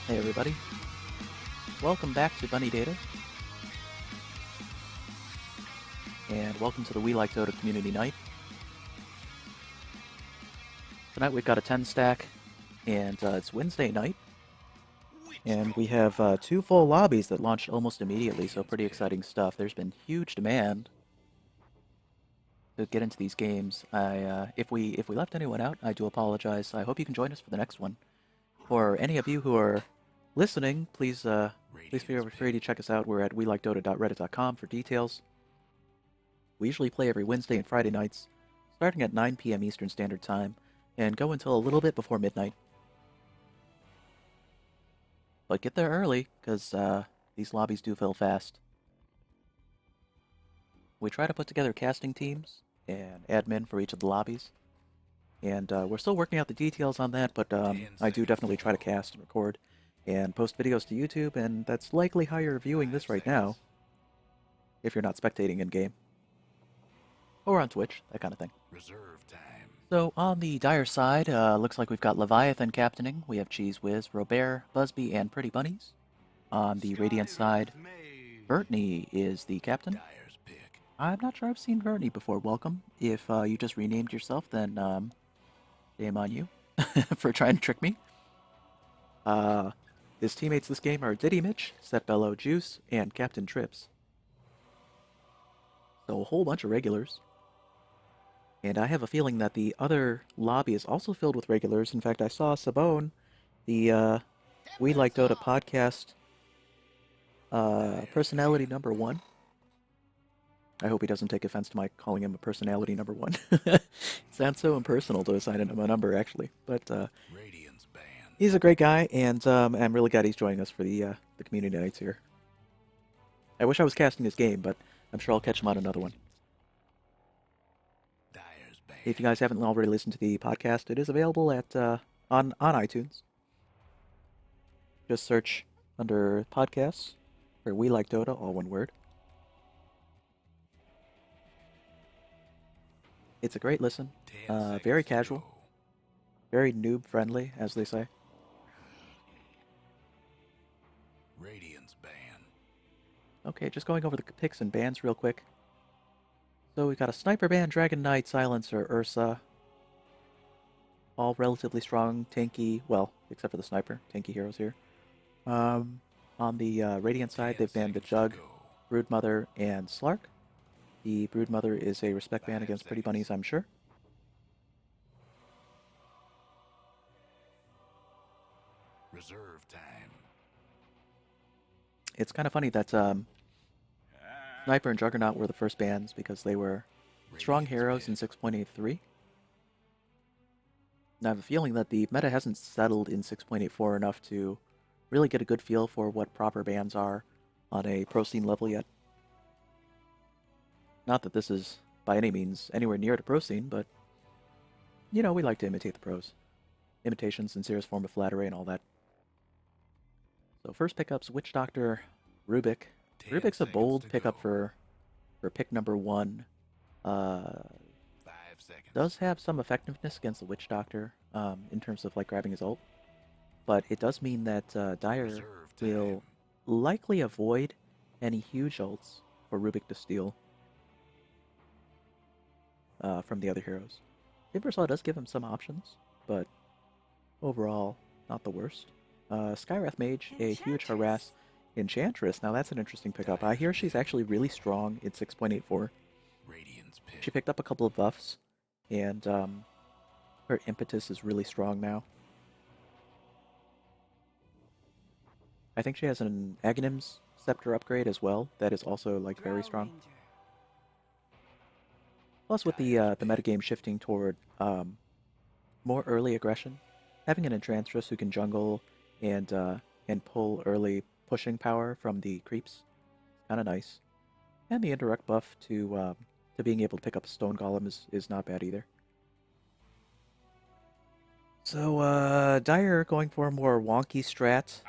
Hey everybody, welcome back to Bunny Data, and welcome to the WeLikeDota Community Night. Tonight we've got a 10 stack, and it's Wednesday night, and we have 2 full lobbies that launched almost immediately, so pretty exciting stuff. There's been huge demand to get into these games. If we left anyone out, I do apologize. I hope you can join us for the next one. For any of you who are listening, please feel free to check us out. We're at WeLikeDota.reddit.com for details. We usually play every Wednesday and Friday nights, starting at 9 p.m. Eastern Standard Time, and go until a little bit before midnight. But get there early, because these lobbies do fill fast. We try to put together casting teams and admin for each of the lobbies, and we're still working out the details on that, but I do definitely try to cast and record and post videos to YouTube, and that's likely how you're viewing this right now, if you're not spectating in-game. Or on Twitch, that kind of thing. Reserve time. So on the Dire side, looks like we've got Leviathan captaining. We have Cheese Whiz, Robert, Busby, and Pretty Bunnies. On the Radiant side, Vertney is the captain. Dyer's pick. I'm not sure I've seen Vertney before. Welcome. If you just renamed yourself, then shame on you for trying to trick me. His teammates this game are Diddy Mitch, Setbello, Juice, and Captain Trips. So a whole bunch of regulars. And I have a feeling that the other lobby is also filled with regulars. In fact, I saw Sabone, the We Like Dota podcast personality number 1. I hope he doesn't take offense to my calling him a personality number 1. It sounds so impersonal to assign him a number, actually. But Radiant's banned. he's a great guy, and I'm really glad he's joining us for the community nights here. I wish I was casting his game, but I'm sure I'll catch him on another one. Dyer's banned. If you guys haven't already listened to the podcast, it is available at on iTunes. Just search under podcasts for We Like Dota, all one word. It's a great listen. 10 Very seconds to casual. go. Very noob friendly, as they say. Radiant's banned. Okay, just going over the picks and bans real quick. So we've got a Sniper ban, Dragon Knight, Silencer, Ursa. All relatively strong, tanky, well, except for the Sniper, tanky heroes here. On the Radiant side, they've banned the Jug, Broodmother, and Slark. The Broodmother is a respect ban against Pretty Bunnies, I'm sure. Reserve time. It's kind of funny that Sniper and Juggernaut were the first bans because they were strong heroes in 6.83. And I have a feeling that the meta hasn't settled in 6.84 enough to really get a good feel for what proper bans are on a pro scene level yet. Not that this is by any means anywhere near to pro scene, but you know, we like to imitate the pros. Imitation, sincerest form of flattery, and all that. So first pickup's Witch Doctor, Rubik. 10 Rubik's a seconds bold to pickup go. for pick number 1. 5 seconds. Does have some effectiveness against the Witch Doctor in terms of like grabbing his ult, but it does mean that Dyer Reserve will time. likely avoid any huge ults for Rubik to steal from the other heroes. Timbersaw does give him some options, but overall, not the worst. Skywrath Mage, a huge harass. Enchantress, now that's an interesting pickup. I hear she's actually really strong in 6.84. Radiant's pick. She picked up a couple of buffs, and her impetus is really strong now. I think she has an Aghanim's Scepter upgrade as well, that is also like very strong. Plus with the metagame shifting toward more early aggression, having an Enchantress who can jungle and pull early pushing power from the creeps is kind of nice. And the indirect buff to being able to pick up a Stone Golem is not bad either. So Dyer going for a more wonky strat.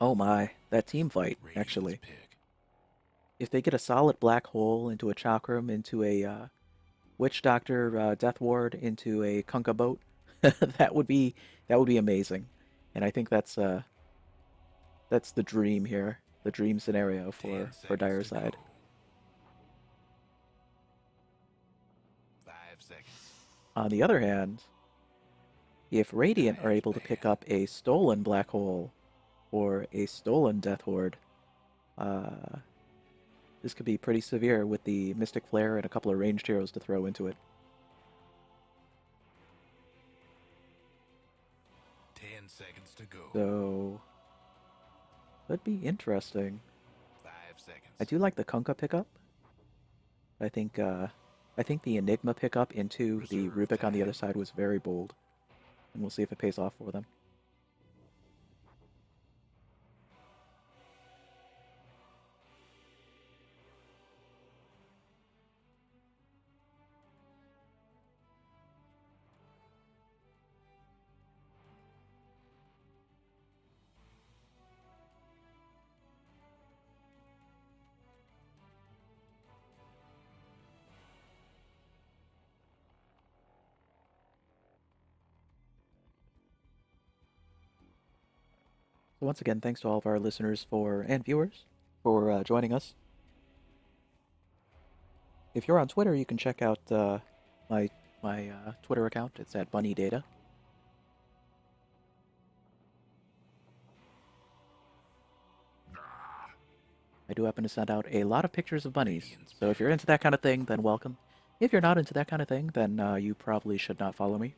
Oh my, that team fight Radiant's actually. pick. If they get a solid black hole into a chakram, into a Witch Doctor Death Ward, into a Kunkka boat, that would be amazing. And I think that's the dream here, the dream scenario 10 for seconds Dire to go. side. 5 seconds. On the other hand, if Radiant are Flash able to pick ban. up a stolen Black Hole or a stolen Death Horde, uh, this could be pretty severe with the Mystic Flare and a couple of ranged heroes to throw into it. 10 seconds to go. So, could be interesting. 5 seconds. I do like the Kunkka pickup. I think the Enigma pickup into the Reserve Rubik on the other time. side was very bold, and we'll see if it pays off for them. So once again, thanks to all of our listeners and viewers for joining us. If you're on Twitter, you can check out my Twitter account. It's at BunnyData. I do happen to send out a lot of pictures of bunnies. So if you're into that kind of thing, then welcome. If you're not into that kind of thing, then you probably should not follow me.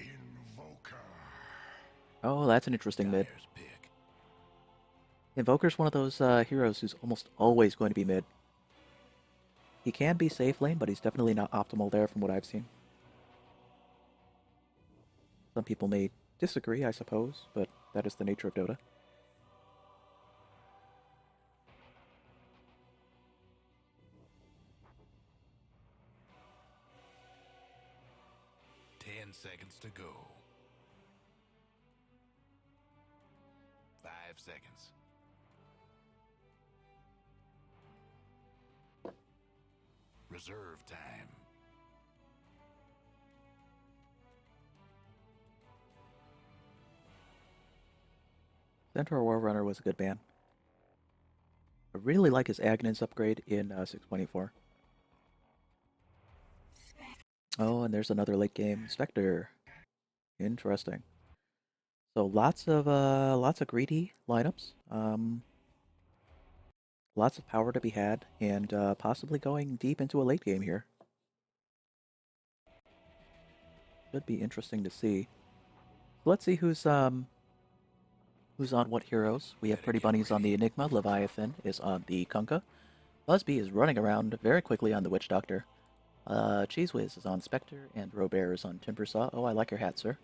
Oh, that's an interesting mid. Dire's pick. Invoker's one of those heroes who's almost always going to be mid. He can be safe lane, but he's definitely not optimal there from what I've seen. Some people may disagree, I suppose, but that is the nature of Dota. Seconds to go. 5 seconds. Reserve time. Centaur Warrunner was a good ban. I really like his Agnes upgrade in 624. Oh, and there's another late game Spectre. Interesting. So lots of greedy lineups. Lots of power to be had, and possibly going deep into a late game here. Should be interesting to see. Let's see who's on what heroes. We have Pretty Bunnies on the Enigma. Leviathan is on the Kunkka. Busby is running around very quickly on the Witch Doctor. Cheese Whiz is on Spectre, and Robert is on Timbersaw. Oh, I like your hat, sir.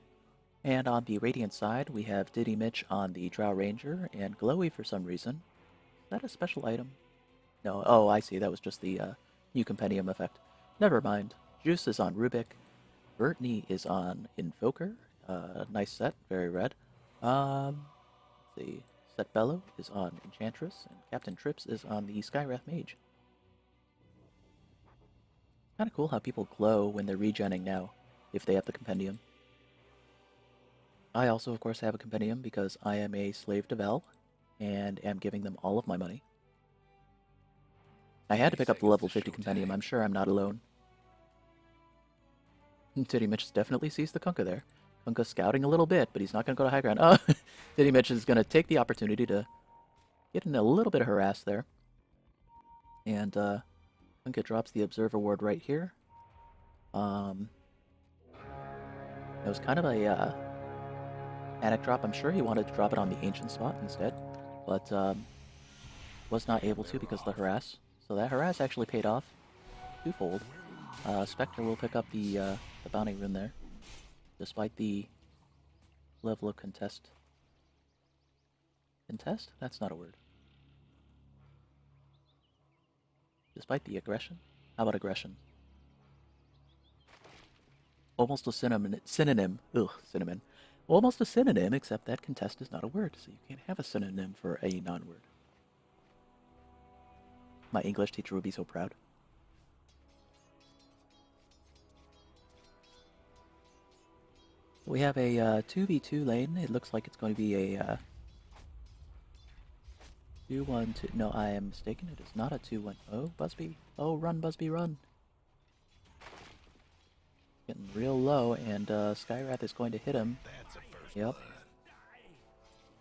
And on the Radiant side, we have Diddy Mitch on the Drow Ranger, and Glowy for some reason. Is that a special item? No, oh, I see, that was just the new compendium effect. Never mind. Juice is on Rubik. Bertney is on Invoker. Nice set, very red. The Set Bellow is on Enchantress, and Captain Trips is on the Skywrath Mage. Kinda cool how people glow when they're regenning now, if they have the compendium. I also, of course, have a compendium because I am a slave to Vel, and am giving them all of my money. I had to pick up the level 50 compendium, I'm sure I'm not alone. Titty Mitch definitely sees the Kunkka there. Kunkka scouting a little bit, but he's not going to go to high ground. Oh, Titty Mitch is going to take the opportunity to get in a little bit of harass there. And Kunkka drops the Observer Ward right here. It was kind of a panic drop. I'm sure he wanted to drop it on the Ancient spot instead, but was not able to because of the harass. So that harass actually paid off twofold. Spectre will pick up the bounty rune there, despite the level of contest. Contest? That's not a word. Despite the aggression? How about aggression? Almost a synonym. Ugh, cinnamon. Almost a synonym, except that contest is not a word, so you can't have a synonym for a non-word. My English teacher would be so proud. we have a 2v2 lane. It looks like it's going to be a 2-1-2. No, I am mistaken. It is not a 2-1. Oh, Busby. Oh, run, Busby, run. Getting real low, and Skywrath is going to hit him. That's a first Yep, blood.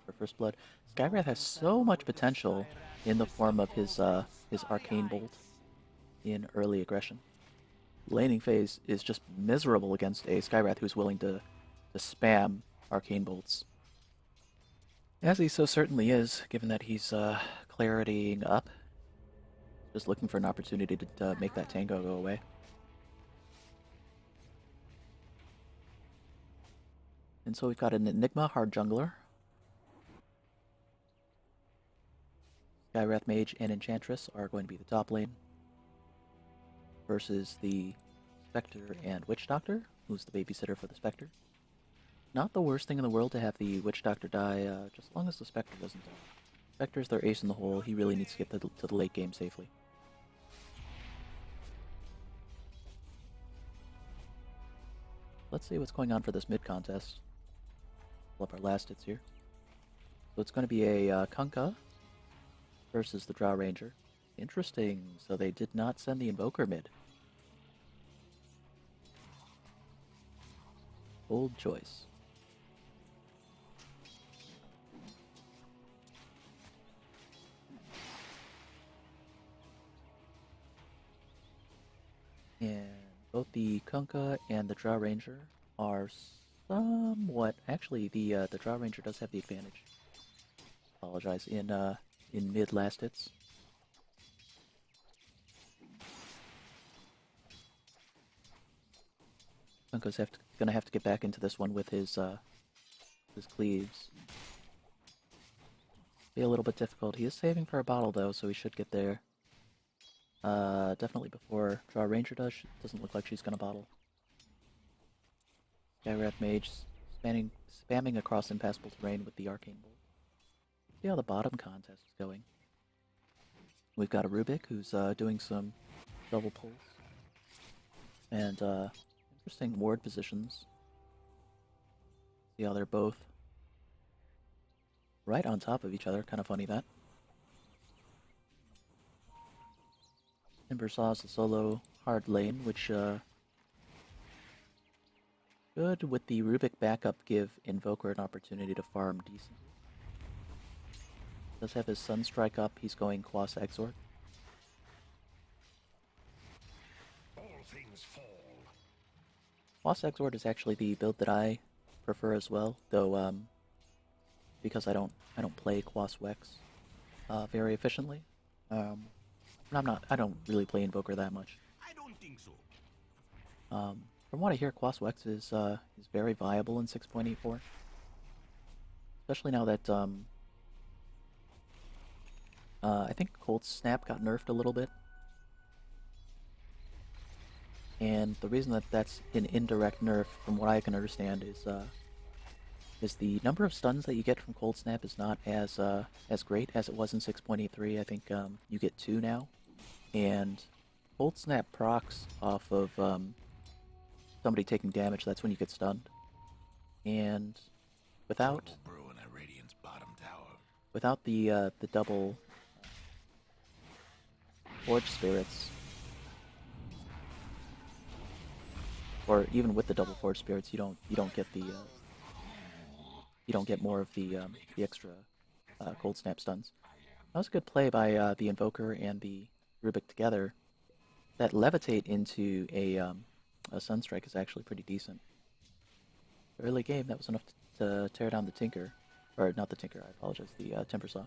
for first blood. Skywrath has so much potential in the form of his Arcane Bolt in early aggression. Laning phase is just miserable against a Skywrath who's willing to spam Arcane Bolts. As he so certainly is, given that he's claritying up. Just looking for an opportunity to make that tango go away. And so we've got an Enigma hard jungler, Skywrath Mage and Enchantress are going to be the top lane, versus the Spectre and Witch Doctor, who's the babysitter for the Spectre. Not the worst thing in the world to have the Witch Doctor die, just as long as the Spectre doesn't die. Spectre's their ace in the hole, he really needs to get to the late game safely. Let's see what's going on for this mid contest. Pull up our last hits here. So it's going to be a Kunkka versus the Drow Ranger. Interesting, so they did not send the Invoker mid. Bold choice. And both the Kunkka and the Drow Ranger are somewhat... Actually, the Drow Ranger does have the advantage. Apologize, in mid last hits. Kunkka's gonna have to get back into this one with his cleaves. Be a little bit difficult. He is saving for a bottle though, so he should get there. Definitely before Drow Ranger does. Doesn't look like she's gonna bottle. Skywrath Mage spamming across impassable terrain with the Arcane Bolt. See how the bottom contest is going. We've got a Rubik who's doing some double pulls. And interesting ward positions. See how they're both right on top of each other. Kind of funny that. Timbersaw's the solo hard lane, which should, with the Rubik backup, give Invoker an opportunity to farm decently. Does have his Sunstrike up, he's going Quas Exort. All things fall. Quas Exort is actually the build that I prefer as well, though because I don't play Quas Wex very efficiently. I don't really play Invoker that much. I don't think so. From what I hear, Quas Wex is very viable in 6.84. Especially now that I think Cold Snap got nerfed a little bit. And the reason that that's an indirect nerf, from what I can understand, is the number of stuns that you get from Cold Snap is not as great as it was in 6.83. I think you get 2 now, and Cold Snap procs off of somebody taking damage. That's when you get stunned, and without Brewing at Radiant's bottom tower. without the double Forge Spirits, or even with the double Forge Spirits, you don't get the you don't get more of the extra Cold Snap stuns. That was a good play by the Invoker and the Rubik together. That levitate into a Sunstrike is actually pretty decent. Early game, that was enough to tear down the Tinker. Or, not the Tinker, I apologize, the Timbersaw.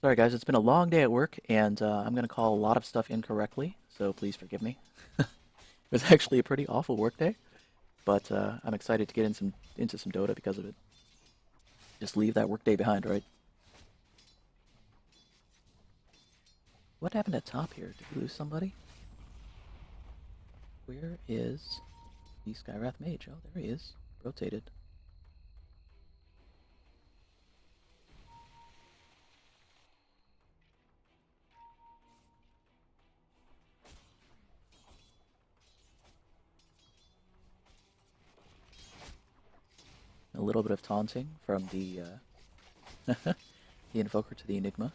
Sorry guys, it's been a long day at work, and I'm going to call a lot of stuff incorrectly, so please forgive me. It was actually a pretty awful work day, but I'm excited to get into some Dota because of it. Just leave that work day behind, right? What happened at top here? Did we lose somebody? Where is the Skywrath Mage? Oh, there he is. Rotated. A little bit of taunting from the the Invoker to the Enigma.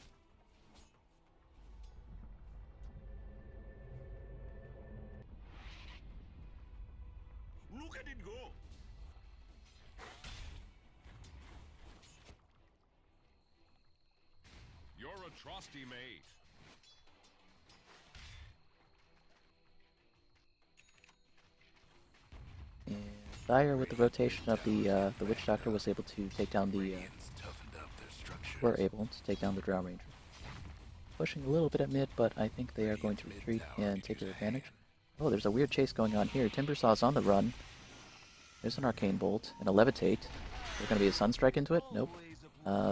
Look at it go. You're a trusty mate. And Dire, with the rotation of the Witch Doctor, was able to take down the Radiant's toughened up their structure. were able to take down the Drow Ranger. Pushing a little bit at mid, but I think they are going to retreat and take their advantage. Oh, there's a weird chase going on here. Timbersaw's on the run. There's an Arcane Bolt and a Levitate. There's going to be a Sunstrike into it? Nope.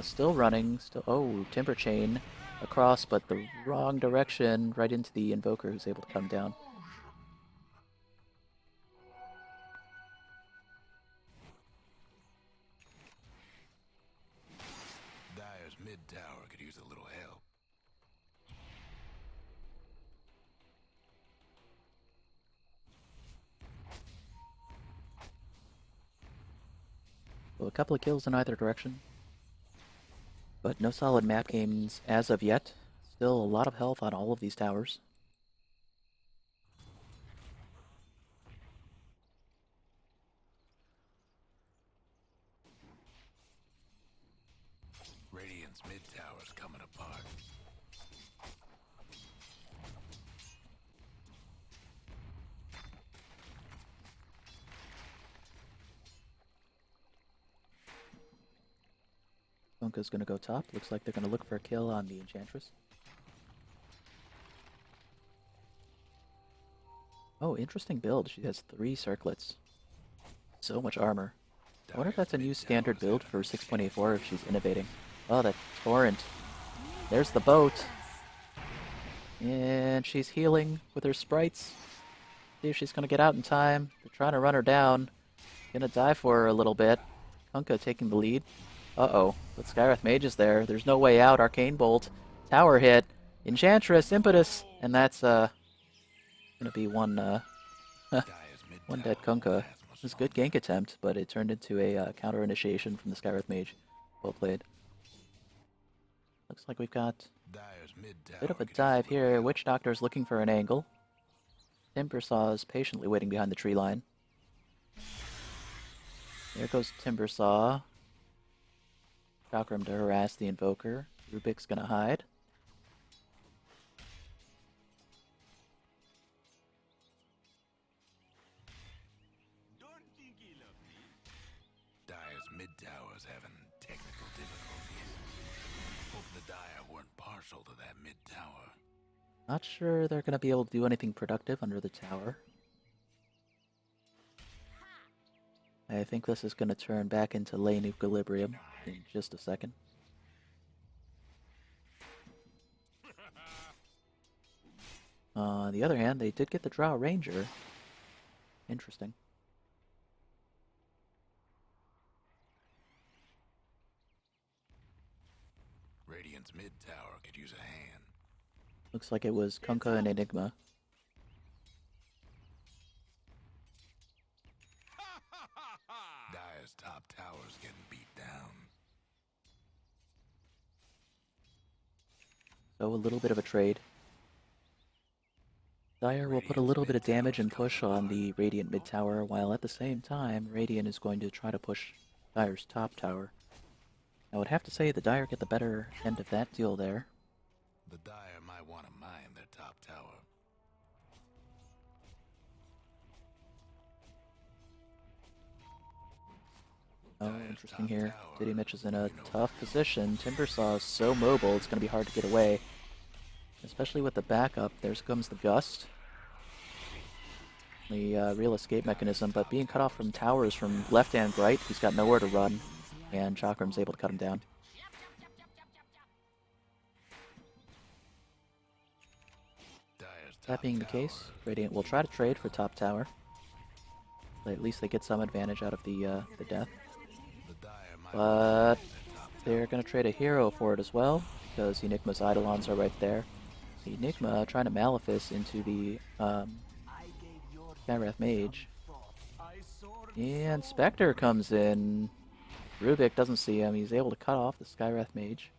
Still running. Still. Oh, Timber Chain across, but the wrong direction, right into the Invoker, who's able to come down. Dire's mid tower could use a little help. So a couple of kills in either direction. But no solid map games as of yet. Still a lot of health on all of these towers. Radiant's mid tower's coming apart. Bunka's gonna go top. Looks like they're gonna look for a kill on the Enchantress. Oh, interesting build. She has 3 circlets. So much armor. I wonder if that's a new standard build for 6.84 if she's innovating. Oh, that torrent. There's the boat. And she's healing with her sprites. See if she's gonna get out in time. They're trying to run her down. Gonna die for her a little bit. Kunkka taking the lead. Uh-oh. But Skywrath Mage is there. There's no way out. Arcane Bolt. Tower hit. Enchantress. Impetus. And that's, gonna be one, one dead Kunkka. It was a good gank attempt, but it turned into a counter initiation from the Skywrath Mage. Well played. Looks like we've got Dire's mid tower a bit of a could use dive little here. help. Witch Doctor's looking for an angle. Timbersaw is patiently waiting behind the tree line. There goes Timbersaw. Chakram to harass the Invoker. Rubik's gonna hide. Don't think he loved me. Dire's mid tower's having technical difficulties. Hope the Dire weren't partial to that mid tower. Not sure they're gonna be able to do anything productive under the tower. I think this is gonna turn back into lane equilibrium in just a second. On the other hand, they did get the Drow Ranger. Interesting. Radiant's mid tower could use a hand. Looks like it was Kunkka and Enigma. Dire's top tower's getting beat down. So a little bit of a trade. Dire will put a little bit of damage and push on the Radiant mid tower, while at the same time, Radiant is going to try to push Dire's top tower. I would have to say the Dire get the better end of that deal there. The Dire might want to mine their top tower. Oh, interesting here. Diddy Mitch is in a tough position. Timbersaw is so mobile, it's going to be hard to get away. Especially with the backup. There comes the Gust. The real escape mechanism, but being cut off from towers from left and right, he's got nowhere to run. And Chakram's able to cut him down. Dire's That top being the tower case, Radiant will try to trade for top tower. But at least they get some advantage out of the death. The Dire might But want to mine their top they're going to trade a hero for it as well, because Enigma's Eidolons are right there. Enigma trying to Malefice into the Skywrath Mage. And Spectre comes in. Rubik doesn't see him. He's able to cut off the Skywrath Mage.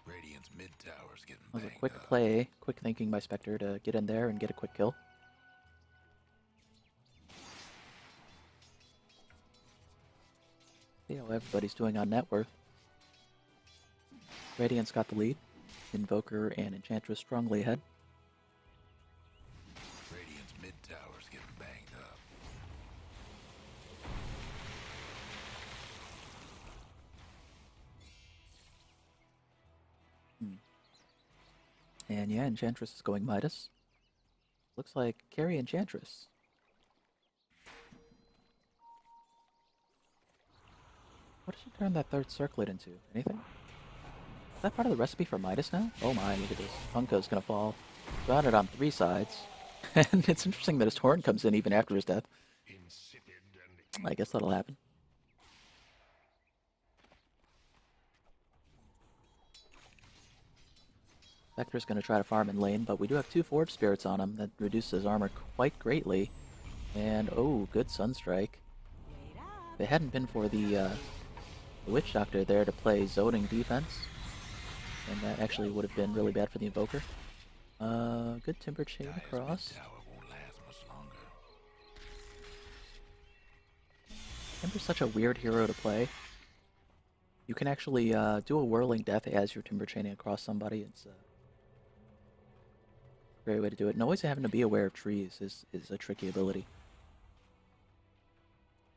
Radiant's mid tower's getting That was a banged quick up. play, quick thinking by Spectre to get in there and get a quick kill. See how everybody's doing on net worth. Radiant's got the lead. Invoker and Enchantress strongly ahead. Radiant's mid tower's getting banged up. And yeah, Enchantress is going Midas. Looks like carry Enchantress. What did she turn that third circlet into? Anything? Is that part of the recipe for Midas now? Oh my, look at this. Funko's gonna fall. Got it on 3 sides. And it's interesting that his torrent comes in even after his death. I guess that'll happen. Vector's going to try to farm in lane, but we do have 2 Forge Spirits on him that reduces his armor quite greatly. And, oh, good Sunstrike. If it hadn't been for the Witch Doctor there to play zoning defense, and that actually would have been really bad for the Invoker. Good Timber Chain Dire's across. mid tower won't last much longer. Timber's such a weird hero to play. You can actually do a Whirling Death as you're Timber Chaining across somebody. It's a great way to do it. And always having to be aware of trees is a tricky ability.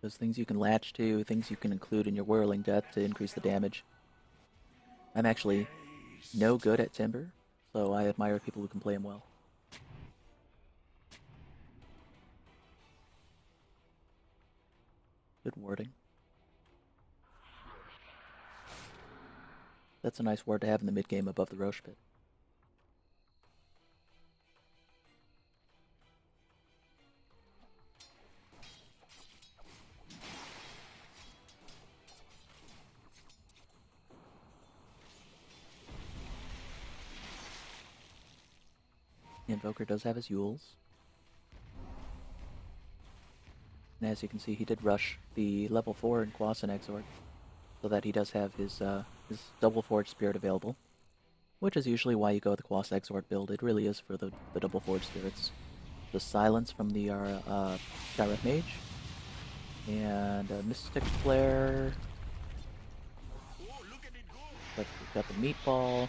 Those things you can latch to, things you can include in your Whirling Death to increase the damage. I'm actually no good at Timber, so I admire people who can play him well. Good warding. That's a nice ward to have in the mid game above the Roche Pit. The Invoker does have his Yules. And as you can see, he did rush the level 4 in Quasin Exort, so that he does have his double Forge Spirit available, which is usually why you go with the Quas Exort build. It really is for the double Forge Spirits. The Silence from the Skywrath Mage, and Mystic Flare. But we've got the Meatball.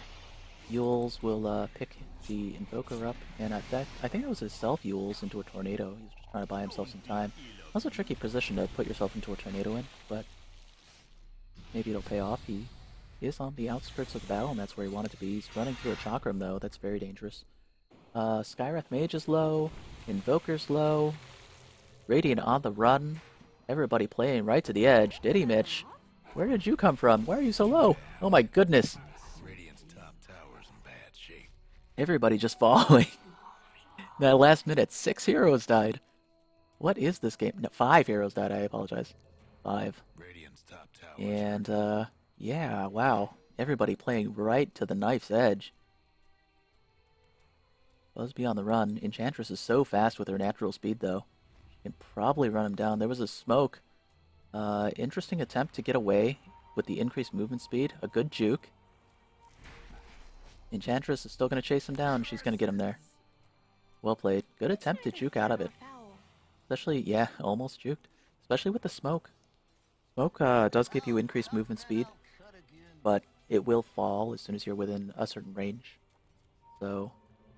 Yules will pick the Invoker up, and I think it was his self Yules into a Tornado. He was just trying to buy himself some time. That's a tricky position to put yourself into a Tornado in, but maybe it'll pay off. He is on the outskirts of the battle, and that's where he wanted to be. He's running through a Chakram, though. That's very dangerous. Skywrath Mage is low. Invoker's low. Radiant on the run. Everybody playing right to the edge. Diddy Mitch, where did you come from? Why are you so low? Oh my goodness. Radiant's top tower's in bad shape. Everybody just falling. That last minute, 6 heroes died. What is this game? No, 5 heroes died, I apologize. 5. Radiant's top tower's And, yeah, wow. Everybody playing right to the knife's edge. Busby on the run. Enchantress is so fast with her natural speed, though. She can probably run him down. There was a smoke. Interesting attempt to get away with the increased movement speed. A good juke. Enchantress is still going to chase him down. She's going to get him there. Well played. Good attempt to juke out of it. Especially, yeah, almost juked. Especially with the smoke. Smoke does give you increased movement speed, but it will fall as soon as you're within a certain range. So,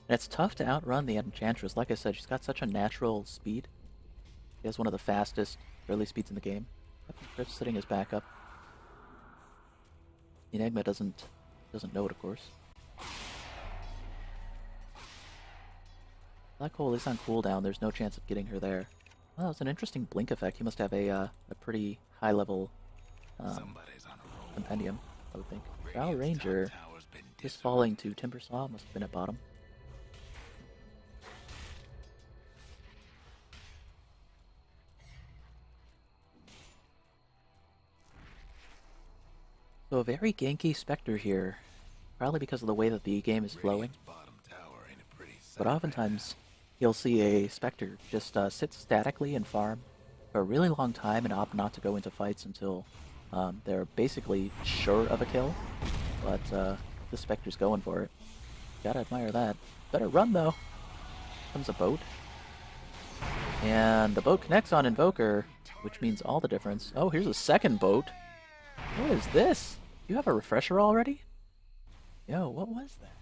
and it's tough to outrun the Enchantress. Like I said, she's got such a natural speed. She has one of the fastest early speeds in the game. Captain Criff sitting his back up. Enigma doesn't know it, of course. Black Hole is on cooldown. There's no chance of getting her there. Well, it's an interesting blink effect. He must have a pretty high level Somebody's on a roll. compendium, I would think. Drow Radiant's Ranger top tower's been just disarmed. falling to Timbersaw. Must have been at bottom. So a very ganky Spectre here. Probably because of the way that the game is flowing. Radiant's bottom tower ain't a pretty sight But right oftentimes, you'll see a Spectre just sit statically and farm. for a really long time and opt not to go into fights until they're basically sure of a kill. But the Spectre's going for it. Gotta admire that. Better run though. Comes a boat. And the boat connects on Invoker, which means all the difference. Oh, here's a second boat. What is this? You have a refresher already? Yo, what was that?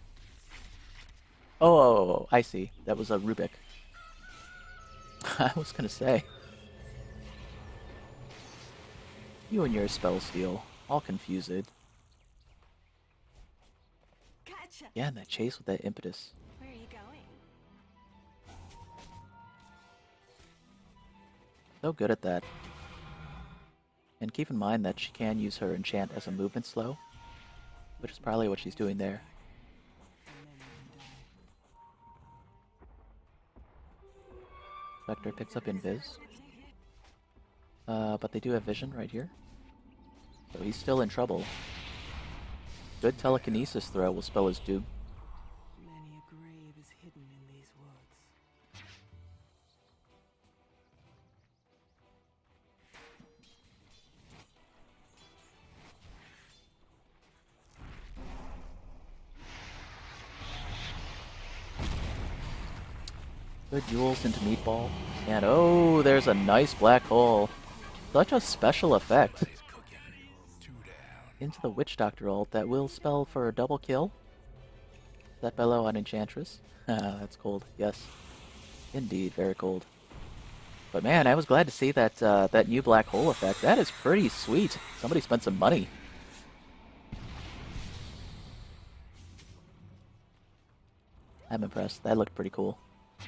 Oh, I see. That was a Rubik. I was gonna say. You and your spell steal. All confused. Gotcha. Yeah, and that chase with that impetus. Where are you going? So good at that. And keep in mind that she can use her enchant as a movement slow, which is probably what she's doing there. Vector picks up Invis. But they do have vision right here. So he's still in trouble. Good telekinesis throw will spell his doom. Many a grave is hidden in these woods. Good Yules into Meatball. And oh, there's a nice black hole. Such a special effect. Somebody's cooking. 2 down. Into the Witch Doctor ult that will spell for a double kill. That bellow on Enchantress. That's cold, yes. Indeed, very cold. But man, I was glad to see that that new black hole effect. That is pretty sweet. Somebody spent some money. I'm impressed. That looked pretty cool.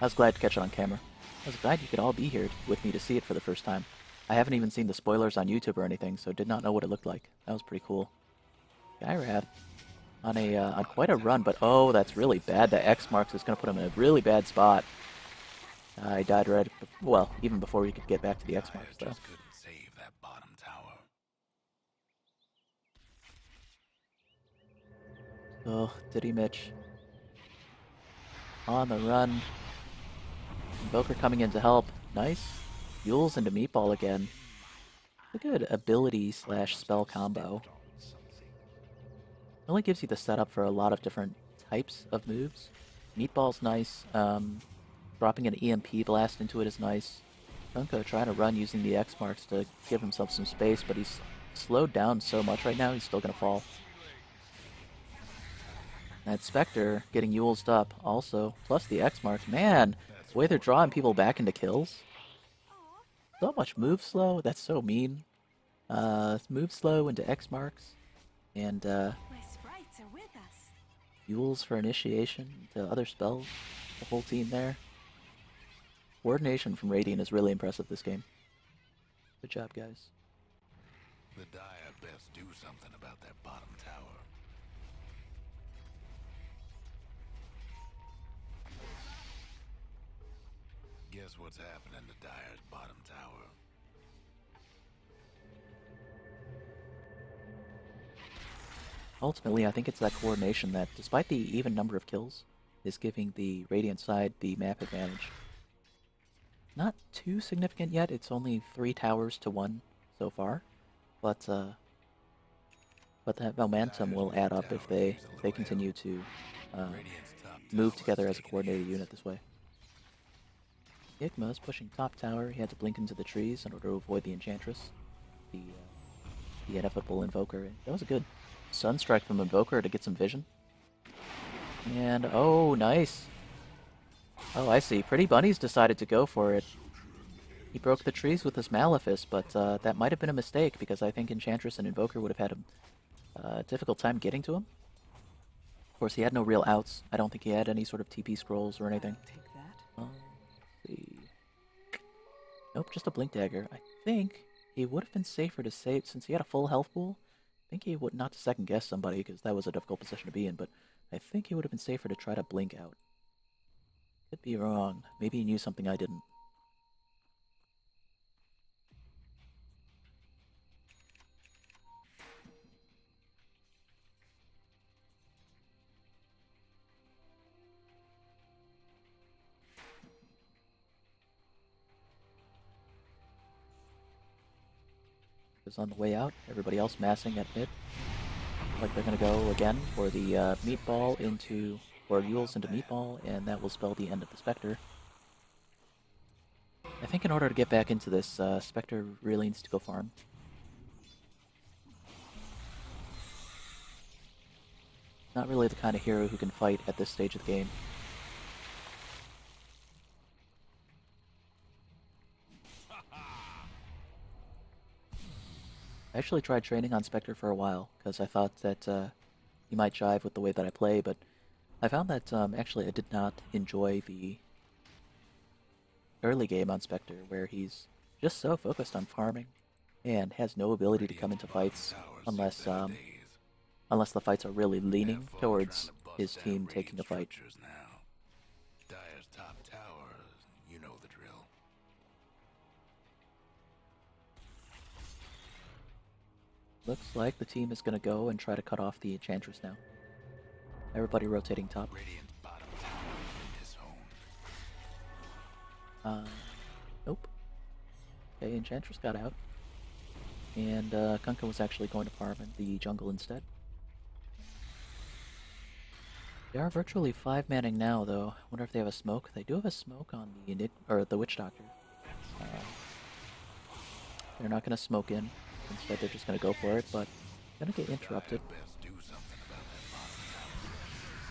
I was glad to catch it on camera. I was glad you could all be here with me to see it for the first time. I haven't even seen the spoilers on YouTube or anything, so did not know what it looked like. That was pretty cool. Gyrad on a on quite a run, but oh, that's really bad. The X marks is going to put him in a really bad spot. He died right, well, even before he could get back to the X marks, though. Just couldn't save that bottom tower. Oh, Diddy Mitch. On the run. Invoker coming in to help. Nice. Yules into Meatball again. A good ability slash spell combo. Really gives you the setup for a lot of different types of moves. Meatball's nice. Dropping an EMP blast into it is nice. Funko trying to run using the X marks to give himself some space, but he's slowed down so much right now, he's still gonna fall. That Spectre getting Yulesed up also, plus the X marks. Man, the way they're drawing people back into kills. So much move slow, that's so mean. Move slow into X marks. And My sprites are with us. Yules for initiation to other spells. The whole team there. Coordination from Radiant is really impressive this game. Good job, guys. The Dire best do something about that bottom tower. Guess what's happening to Dire's bottom tower? Ultimately, I think it's that coordination that, despite the even number of kills, is giving the Radiant side the map advantage. Not too significant yet, it's only 3 towers to 1 so far, but that momentum will add up if they continue to move together as a coordinated unit this way. Igma's pushing top tower, he had to blink into the trees in order to avoid the Enchantress, the inevitable Invoker. That was a good Sunstrike from Invoker to get some vision. And, oh, nice! Oh, I see. Pretty Bunny's decided to go for it. He broke the trees with his Malefice, but that might have been a mistake, because I think Enchantress and Invoker would have had a difficult time getting to him. Of course, he had no real outs. I don't think he had any sort of TP scrolls or anything. Take that. Let's see. Nope, just a Blink Dagger. I think he would have been safer to save, since he had a full health pool. I think he would not to second guess somebody, because that was a difficult position to be in, but I think he would have been safer to try to blink out. Could be wrong. Maybe he knew something I didn't. is on the way out. Everybody else massing at mid. Like they're gonna go again for the meatball into, or Yules into meatball, and that will spell the end of the Spectre. I think in order to get back into this, Spectre really needs to go farm. Not really the kind of hero who can fight at this stage of the game. I actually tried training on Spectre for a while, because I thought that he might jive with the way that I play, but I found that actually I did not enjoy the early game on Spectre, where he's just so focused on farming and has no ability to come into fights unless unless the fights are really leaning towards his team taking a fight. Now. Dire's top tower, you know the drill. Looks like the team is going to go and try to cut off the Enchantress now. Everybody rotating top. Radiant's bottom tower is disowned. Nope. Okay, Enchantress got out. And Kunkka was actually going to farm in the jungle instead. They are virtually 5-manning now, though. I wonder if they have a smoke. They do have a smoke on the Witch Doctor. They're not going to smoke in. Instead, they're just going to go for it, but going to get interrupted.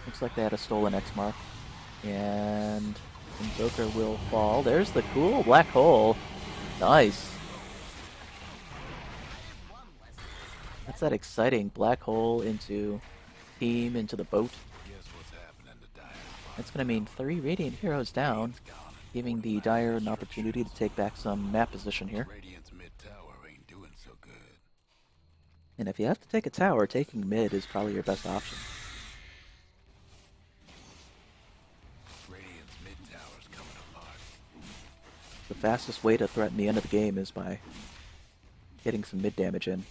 Looks like they had a stolen X-Mark. And Invoker will fall. There's the cool black hole. Nice. That's that exciting black hole into team, into the boat. That's going to mean 3 Radiant heroes down, giving the Dire an opportunity to take back some map position here. And if you have to take a tower, taking mid is probably your best option. The fastest way to threaten the end of the game is by getting some mid damage in.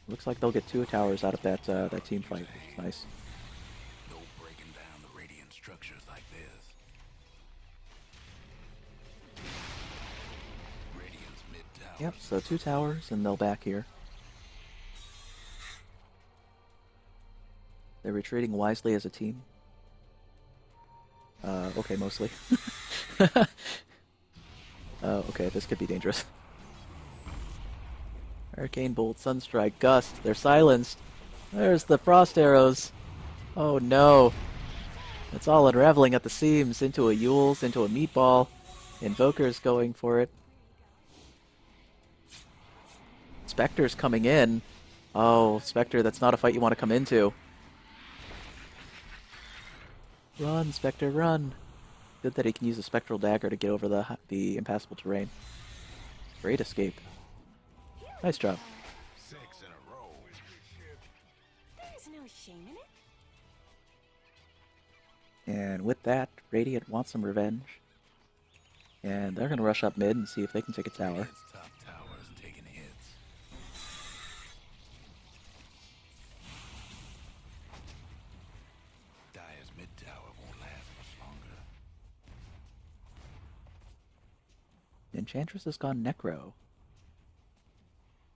Looks like they'll get 2 towers out of that that team fight, which is nice. No breaking down the radiant structures like this. Radiant's mid tower. Yep, so 2 towers and they'll back here. They're retreating wisely as a team. Okay, mostly. Okay, this could be dangerous. Arcane Bolt, Sunstrike, Gust, they're silenced. There's the Frost Arrows. Oh no. It's all unraveling at the seams, into a Yules, into a Meatball. Invoker's going for it. Spectre's coming in. Oh, Spectre, that's not a fight you want to come into. Run, Spectre, run! Good that he can use a Spectral Dagger to get over the impassable terrain. Great escape. Nice job. 6 in a row. There's no shame in it. And with that, Radiant wants some revenge. And they're going to rush up mid and see if they can take a tower. Radiant's top tower is taking hits. Dire's mid tower won't last much longer. Enchantress has gone Necro.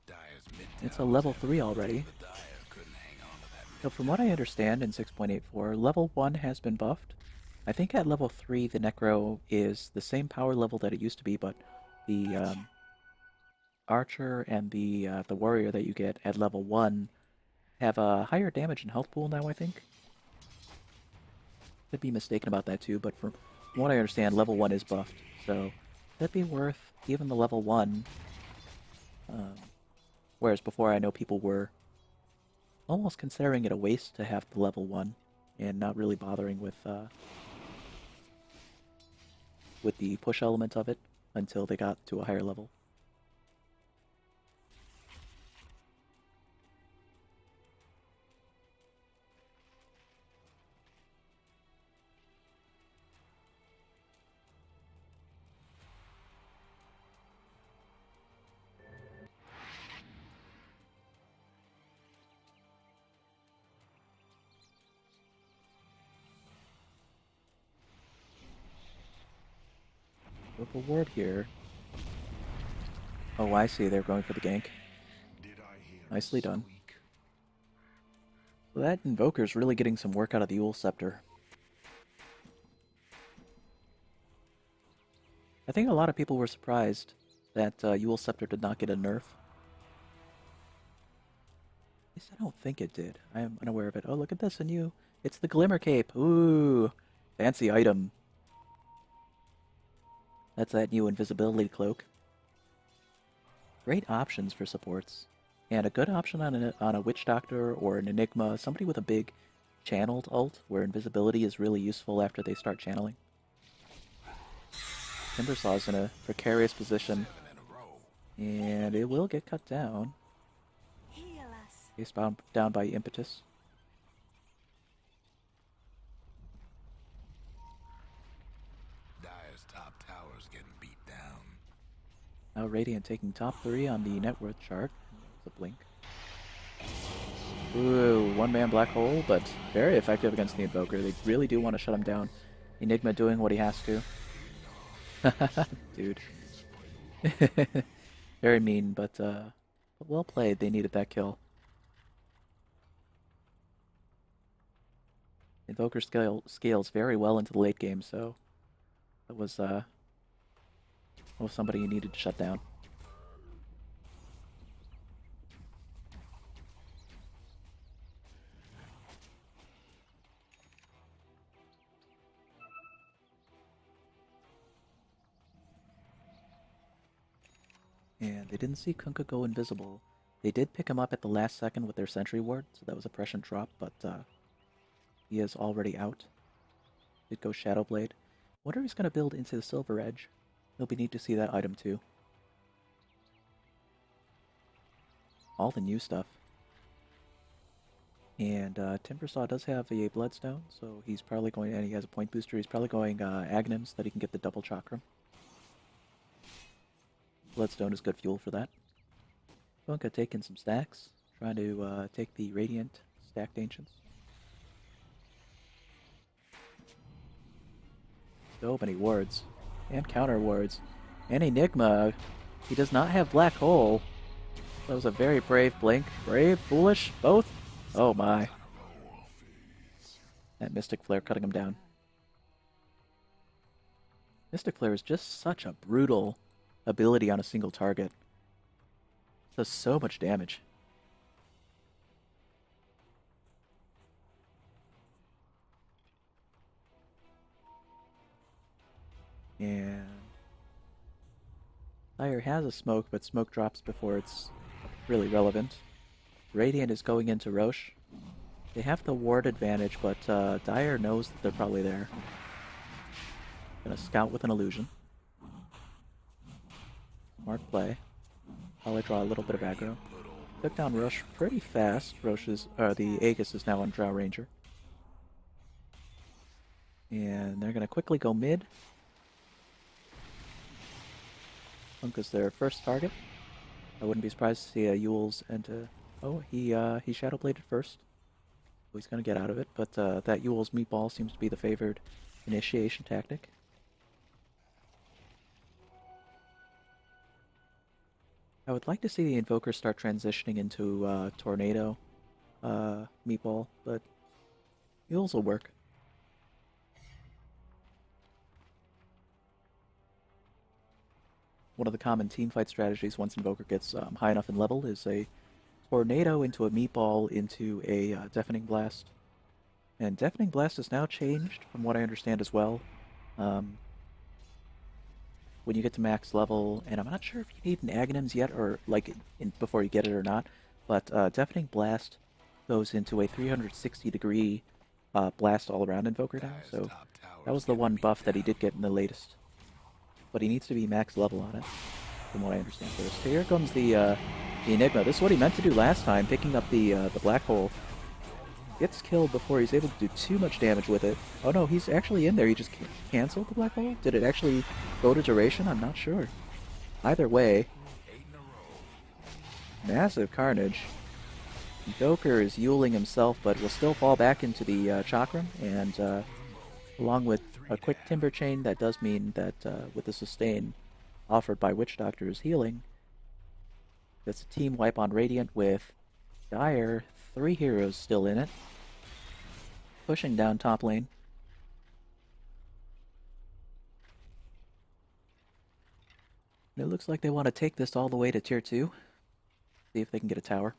Dire's mid It's a tower's level at 3 already. but Dire couldn't hang on to that So from what I understand in 6.84, level 1 has been buffed. I think at level 3 the Necro is the same power level that it used to be, but the Archer and the Warrior that you get at level 1 have a higher damage and health pool now, I think. Could be mistaken about that too, but from what I understand, level 1 is buffed. So that'd be worth even the level 1. Whereas before I know people were almost considering it a waste to have the level 1 and not really bothering with the push element of it until they got to a higher level. Purple ward here. Oh, I see. They're going for the gank. Did Nicely done. Squeak. So that Invoker's really getting some work out of the Yule Scepter. I think a lot of people were surprised that Yule Scepter did not get a nerf. At least I don't think it did. I am unaware of it. Oh, look at this, it's the Glimmer Cape. Ooh, fancy item. That's that new invisibility cloak. Great options for supports. And a good option on a Witch Doctor or an Enigma, somebody with a big channeled ult where invisibility is really useful after they start channeling. Timbersaw's in a precarious position, 7 in a row. and it will get cut down. Heal us. He's bound down by Impetus. Dire's top tower's getting beat down. Now Radiant taking top 3 on the net worth chart. It's a blink. Ooh, one-man black hole, but very effective against the Invoker. They really do want to shut him down. Enigma doing what he has to. Dude. Very mean, but well played. They needed that kill. Invoker scales very well into the late game, so that was somebody you needed to shut down. And they didn't see Kunkka go invisible. They did pick him up at the last second with their sentry ward, so that was a prescient drop, but he is already out. Did go Shadow Blade. Wonder if he's going to build into the Silver Edge. He'll be neat to see that item too. All the new stuff. And Timbersaw does have a Bloodstone, so he's probably going, and he has a point booster, he's probably going Aghanim so that he can get the double Chakram. Bloodstone is good fuel for that. Kunkka taking some stacks, trying to take the Radiant stacked Ancients. So many wards. And counter wards. And Enigma. He does not have Black Hole. That was a very brave blink. Brave? Foolish? Both? Oh my. That Mystic Flare cutting him down. Mystic Flare is just such a brutal ability on a single target. Does so much damage. And Fire has a smoke, but smoke drops before it's really relevant. Radiant is going into Roche. They have the ward advantage, but Dire knows that they're probably there. Gonna scout with an illusion. Smart play. Probably draw a little bit of aggro. Took down Roche pretty fast. Roche's, the Aegis is now on Drow Ranger. And they're gonna quickly go mid. Kunkka's their first target. I wouldn't be surprised to see a Yule's into... Oh, he Shadow Bladed first. So he's gonna get out of it, but that Yule's meatball seems to be the favored initiation tactic. I would like to see the Invoker start transitioning into Tornado meatball, but Yule's will work. One of the common teamfight strategies once Invoker gets high enough in level is a Tornado into a meatball into a Deafening Blast. And Deafening Blast has now changed, from what I understand as well. When you get to max level, and I'm not sure if you need an Aghanims yet, or like before you get it or not, but Deafening Blast goes into a 360-degree blast all-around Invoker now, so that was the one buff that he did get in the latest. But he needs to be max level on it, from what I understand first. So here comes the Enigma. This is what he meant to do last time, picking up the Black Hole. Gets killed before he's able to do too much damage with it. Oh no, he's actually in there. He just canceled the Black Hole? Did it actually go to duration? I'm not sure. Either way, massive carnage. Invoker is Yuling himself, but will still fall back into the Chakram, and along with a quick Timber Chain, that does mean that with the sustain offered by Witch Doctor's healing, that's a team wipe on Radiant with Dire, 3 heroes still in it. Pushing down top lane. And it looks like they want to take this all the way to tier 2. See if they can get a tower.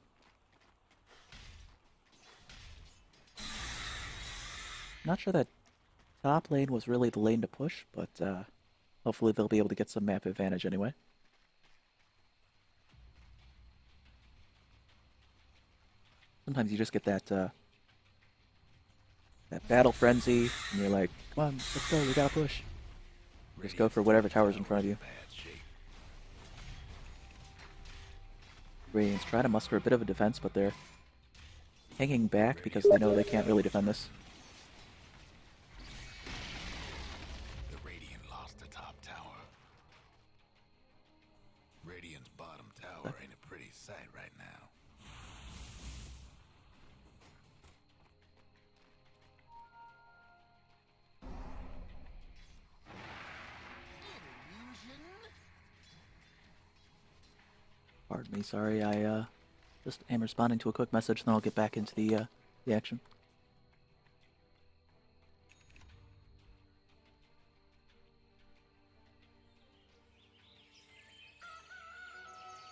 Not sure that top lane was really the lane to push, but hopefully they'll be able to get some map advantage anyway. Sometimes you just get that that battle frenzy, and you're like, come on, let's go, we gotta push. Just go for whatever tower's in front of you. Radiant's trying to muster a bit of a defense, but they're hanging back because they know they can't really defend this. The Radiant lost the top tower. Radiant's bottom tower ain't a pretty sight right now. Pardon me, sorry, I just am responding to a quick message, and then I'll get back into the action.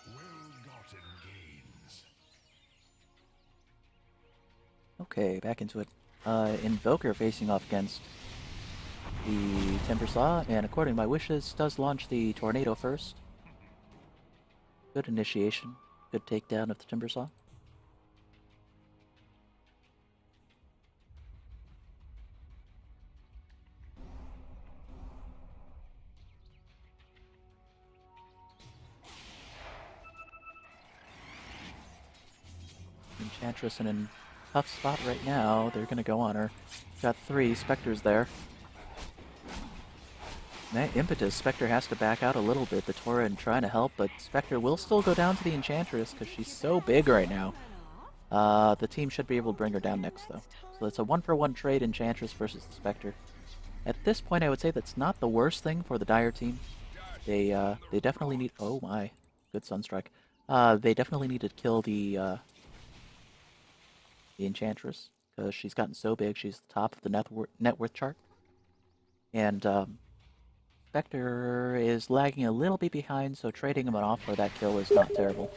Well-gotten gains. Okay, back into it. Invoker facing off against the Timber Saw, and according to my wishes, does launch the Tornado first. Good initiation. Good takedown of the Timber Saw. Enchantress in a tough spot right now. They're gonna go on her. Got 3 Spectres there. That impetus, Spectre has to back out a little bit. The Tauren trying to help, but Spectre will still go down to the Enchantress because she's so big right now. The team should be able to bring her down next, though. So it's a 1-for-1 trade, Enchantress versus the Spectre. At this point, I would say that's not the worst thing for the Dire team. They definitely need... Oh my, good Sunstrike. They definitely need to kill the Enchantress because she's gotten so big. She's the top of the net worth chart. And Spectre is lagging a little bit behind, so trading him off for that kill is not terrible.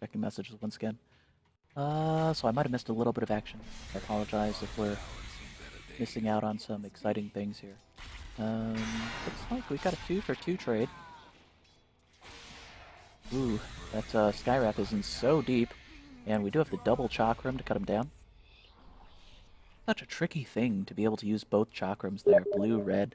Checking messages once again. So I might have missed a little bit of action. I apologize if we're missing out on some exciting things here. Looks like we got a 2-for-2 trade. Ooh, that Skywrap is in so deep, and we do have the double Chakram to cut him down. Such a tricky thing to be able to use both Chakrams there, blue, red.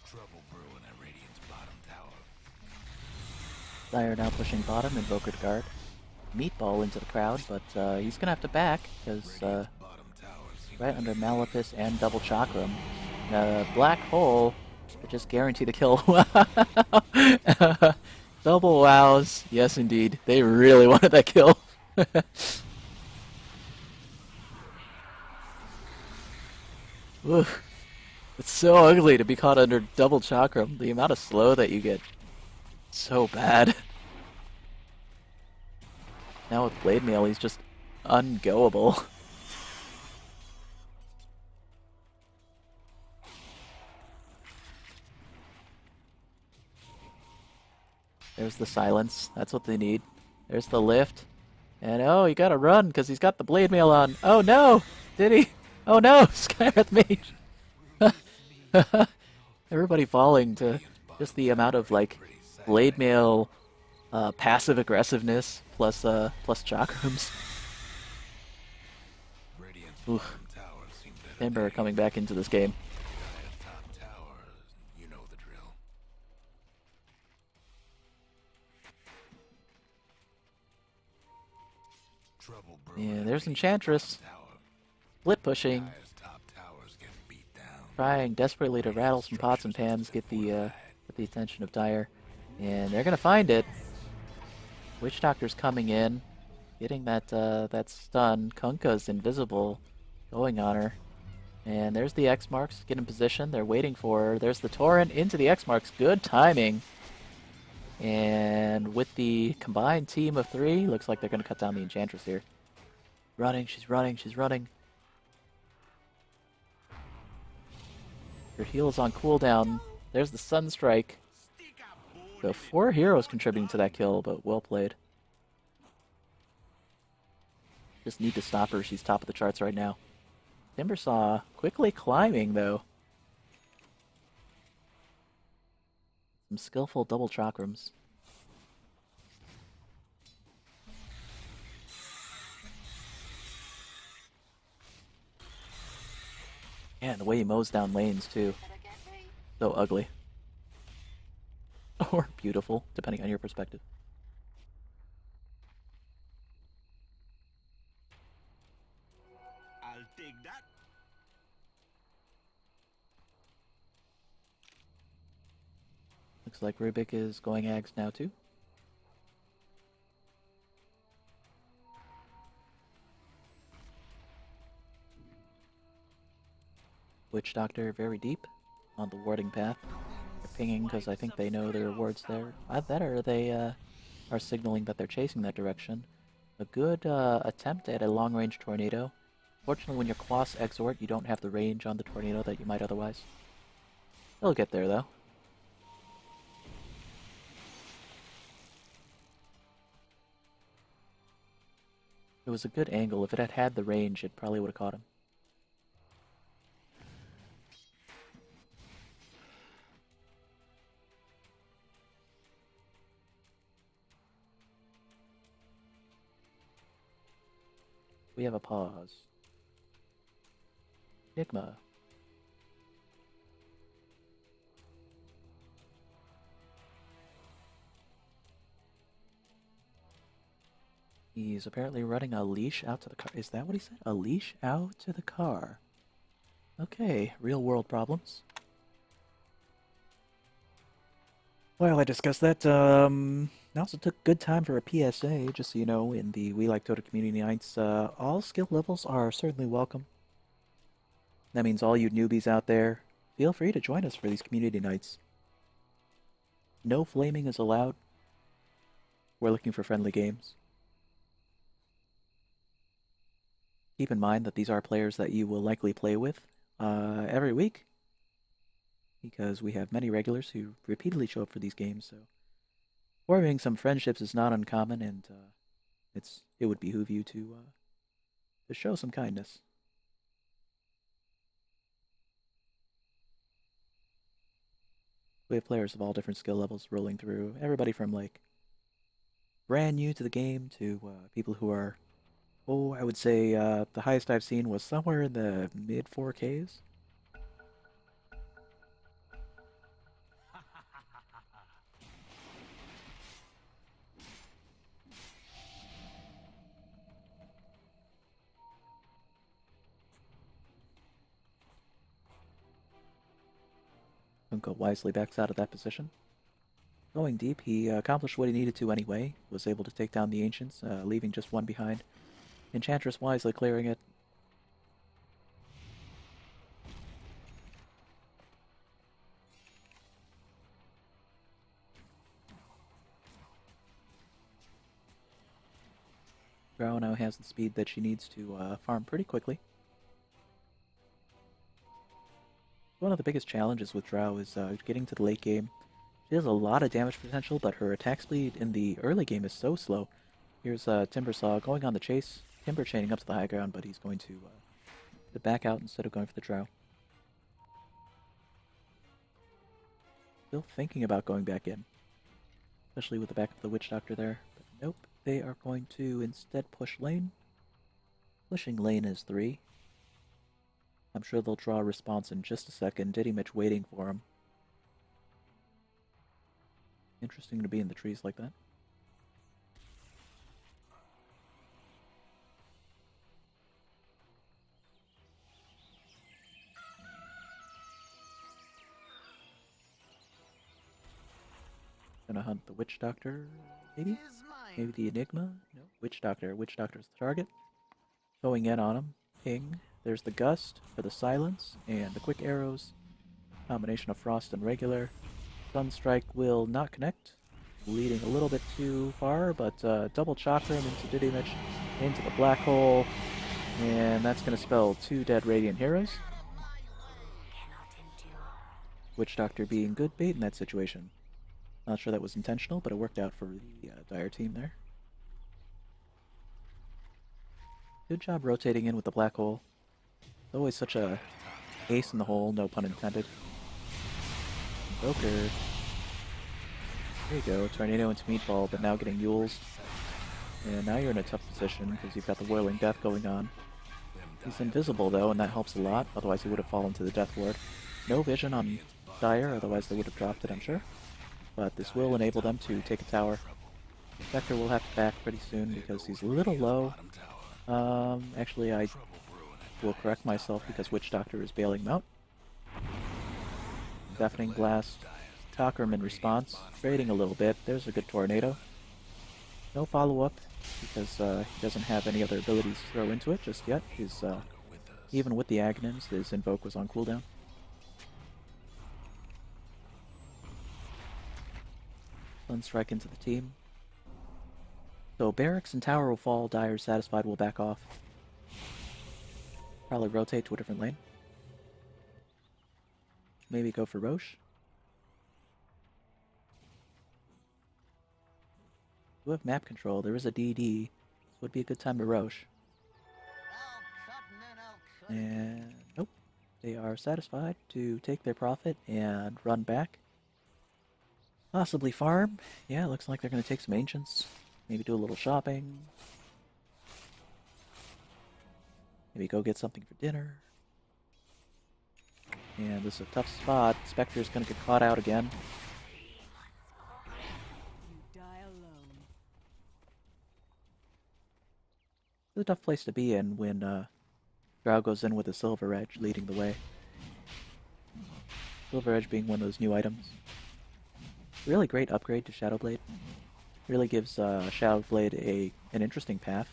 Trouble brewing at Radiant's bottom tower. Dire now pushing bottom, Invoker to guard. Meatball into the crowd, but he's gonna have to back, because Bottom tower. right under Malefus and double Chakram. Black Hole to just guarantee the kill. Double wows. Yes, indeed. They really wanted that kill. Oof. It's so ugly to be caught under double Chakram. The amount of slow that you get. So bad. blade mail, he's just ungoable. There's the silence. That's what they need. There's the lift. And oh, you gotta run because he's got the blade mail on. Oh no! Did he? Oh no! Skywrath Mage! Everybody falling to just the amount of like blade mail passive aggressiveness plus chakrams. Radiant's Oof. bottom tower seemed to have Timber coming back into this game. Dire's top tower. You know the drill. Trouble brewing Yeah, at there's Radiant's Enchantress. bottom tower. Split pushing, Dire's top tower's getting beat down. trying desperately to rattle some pots and pans, get the attention of Dire, and they're gonna find it. Witch Doctor's coming in, getting that stun. Kunkka's invisible, going on her, and there's the X marks. Get in position. They're waiting for her. There's the torrent into the X marks. Good timing. And with the combined team of 3, looks like they're gonna cut down the Enchantress here. Running, she's running, she's running. Her heal is on cooldown. There's the Sunstrike. So 4 heroes contributing to that kill, but well played. Just need to stop her. She's top of the charts right now. Timbersaw quickly climbing, though. Some skillful double chakrams. Yeah, and the way he mows down lanes, too. So ugly. Or beautiful, depending on your perspective. I'll take that. Looks like Rubik is going Ags now, too. Witch Doctor very deep on the warding path. They're pinging because I think they know there are wards there. Either that or they are signaling that they're chasing that direction. A good attempt at a long-range tornado. Fortunately, when you're Quas Exort, you don't have the range on the tornado that you might otherwise. They'll get there, though. It was a good angle. If it had had the range, it probably would have caught him. We have a pause. Enigma. He's apparently running a leash out to the car. Is that what he said? A leash out to the car. Okay, real world problems. Well, I discussed that. I also took good time for a PSA, just so you know, in the We Like Dota community nights. All skill levels are certainly welcome. That means all you newbies out there, feel free to join us for these community nights. No flaming is allowed. We're looking for friendly games. Keep in mind that these are players that you will likely play with every week, because we have many regulars who repeatedly show up for these games, so forming some friendships is not uncommon, and it would behoove you to show some kindness. We have players of all different skill levels rolling through, everybody from like brand new to the game to people who are, I would say the highest I've seen was somewhere in the mid 4Ks. Kunkka wisely backs out of that position. Going deep, he accomplished what he needed to anyway, was able to take down the Ancients, leaving just one behind. Enchantress wisely clearing it. Drow now has the speed that she needs to farm pretty quickly. One of the biggest challenges with Drow is getting to the late game. She has a lot of damage potential, but her attack speed in the early game is so slow. Here's Timbersaw going on the chase. Timber chaining up to the high ground, but he's going to back out instead of going for the Drow. Still thinking about going back in, especially with the back of the Witch Doctor there. But nope, they are going to instead push lane. Pushing lane is 3. I'm sure they'll draw a response in just a second. Diddy Mitch waiting for him. Interesting to be in the trees like that. Gonna hunt the Witch Doctor, maybe? Maybe the Enigma? No, Witch Doctor. Witch Doctor's the target. Going in on him. Ping. There's the Gust for the silence, and the quick arrows. Combination of Frost and regular. Sunstrike will not connect. Leading a little bit too far, but double Chakram into Diddy Mitch, into the black hole. And that's going to spell 2 dead Radiant heroes. Witch Doctor being good bait in that situation. Not sure that was intentional, but it worked out for the Dire team there. Good job rotating in with the black hole. It's always such a ace in the hole, no pun intended. Joker. There you go, Tornado into Meatball, but now getting Yules. And now you're in a tough position because you've got the Whirling Death going on. He's invisible though, and that helps a lot, otherwise he would have fallen to the Death Ward. No vision on Dire, otherwise they would have dropped it, I'm sure. But this will enable them to take a tower. Spectre will have to back pretty soon because he's a little low. Actually I will correct myself because Witch Doctor is bailing him out. Deafening Blast. Chakram in response, trading a little bit. There's a good Tornado. No follow-up because he doesn't have any other abilities to throw into it just yet. His, even with the Aghanims, his Invoke was on cooldown. Sunstrike into the team. So Barracks and Tower will fall, Dire satisfied will back off. Probably rotate to a different lane. Maybe go for Roche. We have map control, there is a DD. This would be a good time to Roche. And nope. They are satisfied to take their profit and run back. Possibly farm. Yeah, it looks like they're going to take some Ancients. Maybe do a little shopping. Maybe go get something for dinner. And this is a tough spot. Spectre's going to get caught out again. You die alone. It's a tough place to be in when Drow goes in with a Silver Edge leading the way. Silver Edge being one of those new items. Really great upgrade to Shadowblade. Really gives Shadowblade an interesting path